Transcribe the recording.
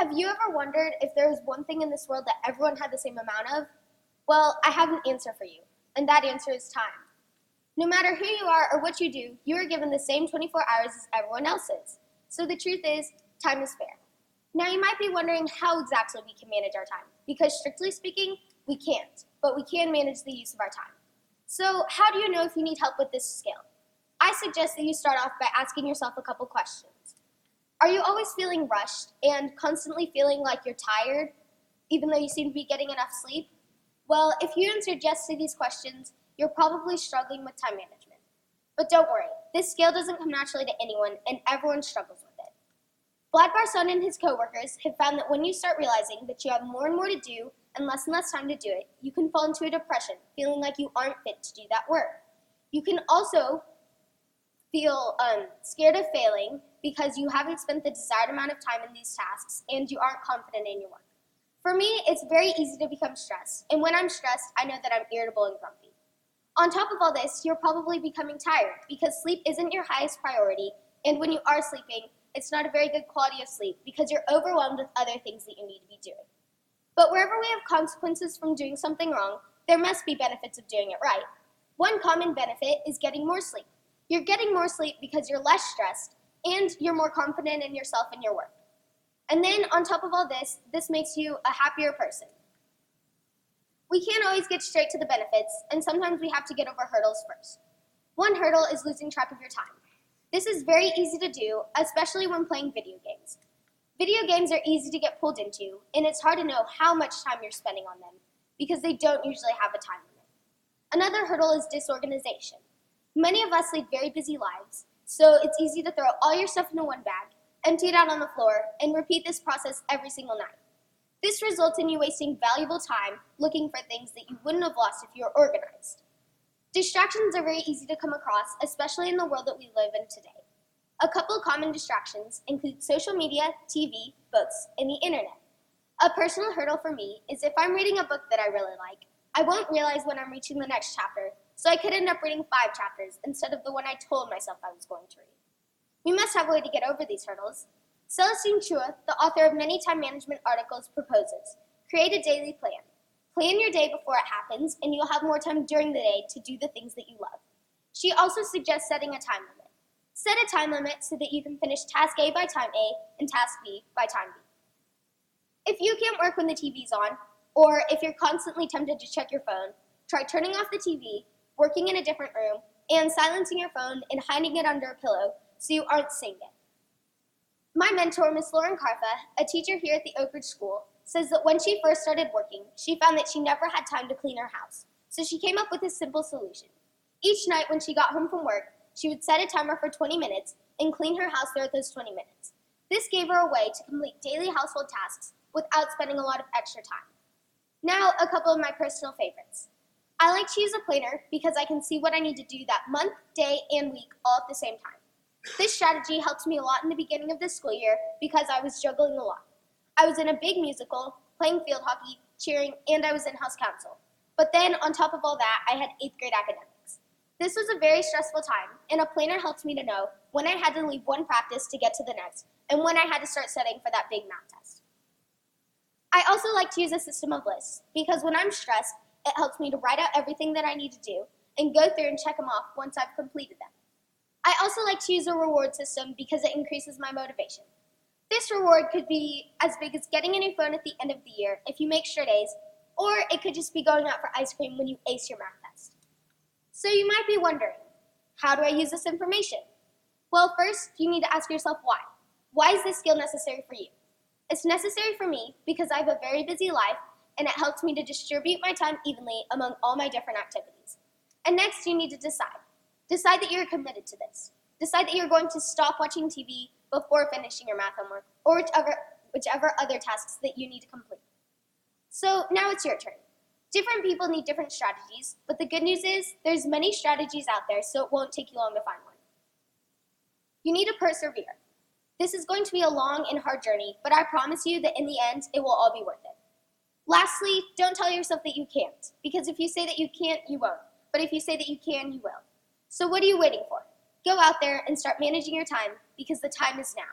Have you ever wondered if there was one thing in this world that everyone had the same amount of? Well, I have an answer for you, and that answer is time. No matter who you are or what you do, you are given the same 24 hours as everyone else is. So the truth is, time is fair. Now you might be wondering how exactly we can manage our time, because strictly speaking, we can't, but we can manage the use of our time. So how do you know if you need help with this skill? I suggest that you start off by asking yourself a couple questions. Are you always feeling rushed and constantly feeling like you're tired, even though you seem to be getting enough sleep? Well, if you answered yes to these questions, you're probably struggling with time management. But don't worry, this skill doesn't come naturally to anyone, and everyone struggles with it. Vlad Barson and his coworkers have found that when you start realizing that you have more and more to do and less time to do it, you can fall into a depression, feeling like you aren't fit to do that work. You can also feel scared of failing because you haven't spent the desired amount of time in these tasks and you aren't confident in your work. For me, it's very easy to become stressed, and when I'm stressed, I know that I'm irritable and grumpy. On top of all this, you're probably becoming tired because sleep isn't your highest priority, and when you are sleeping, it's not a very good quality of sleep because you're overwhelmed with other things that you need to be doing. But wherever we have consequences from doing something wrong, there must be benefits of doing it right. One common benefit is getting more sleep. You're getting more sleep because you're less stressed and you're more confident in yourself and your work. And then on top of all this makes you a happier person. We can't always get straight to the benefits, and sometimes we have to get over hurdles first. One hurdle is losing track of your time. This is very easy to do, especially when playing video games. Video games are easy to get pulled into, and it's hard to know how much time you're spending on them because they don't usually have a time limit. Another hurdle is disorganization. Many of us lead very busy lives, so it's easy to throw all your stuff into one bag, empty it out on the floor, and repeat this process every single night. This results in you wasting valuable time looking for things that you wouldn't have lost if you were organized. Distractions are very easy to come across, especially in the world that we live in today. A couple of common distractions include social media, TV, books, and the internet. A personal hurdle for me is if I'm reading a book that I really like, I won't realize when I'm reaching the next chapter, so I could end up reading 5 chapters instead of the one I told myself I was going to read. We must have a way to get over these hurdles. Celestine Chua, the author of many time management articles, proposes, create a daily plan. Plan your day before it happens, and you'll have more time during the day to do the things that you love. She also suggests setting a time limit. Set a time limit so that you can finish task A by time A and task B by time B. If you can't work when the TV's on, or if you're constantly tempted to check your phone, try turning off the TV, working in a different room, and silencing your phone and hiding it under a pillow so you aren't seeing it. My mentor, Miss Lauren Carfa, a teacher here at the Oak Ridge School, says that when she first started working, she found that she never had time to clean her house, so she came up with a simple solution. Each night when she got home from work, she would set a timer for 20 minutes and clean her house throughout those 20 minutes. This gave her a way to complete daily household tasks without spending a lot of extra time. Now, a couple of my personal favorites. I like to use a planner because I can see what I need to do that month, day, and week all at the same time. This strategy helped me a lot in the beginning of this school year because I was juggling a lot. I was in a big musical, playing field hockey, cheering, and I was in house council. But then, on top of all that, I had 8th grade academics. This was a very stressful time, and a planner helped me to know when I had to leave one practice to get to the next, and when I had to start studying for that big math test. I also like to use a system of lists, because when I'm stressed, it helps me to write out everything that I need to do and go through and check them off once I've completed them. I also like to use a reward system because it increases my motivation. This reward could be as big as getting a new phone at the end of the year if you make straight A's, or it could just be going out for ice cream when you ace your math test. So you might be wondering, how do I use this information? Well, first, you need to ask yourself why. Why is this skill necessary for you? It's necessary for me because I have a very busy life, and it helps me to distribute my time evenly among all my different activities. And next, you need to decide. Decide that you're committed to this. Decide that you're going to stop watching TV before finishing your math homework, or whichever other tasks that you need to complete. So now it's your turn. Different people need different strategies, but the good news is there's many strategies out there, so it won't take you long to find one. You need to persevere. This is going to be a long and hard journey, but I promise you that in the end, it will all be worth it. Lastly, don't tell yourself that you can't, because if you say that you can't, you won't. But if you say that you can, you will. So what are you waiting for? Go out there and start managing your time because the time is now.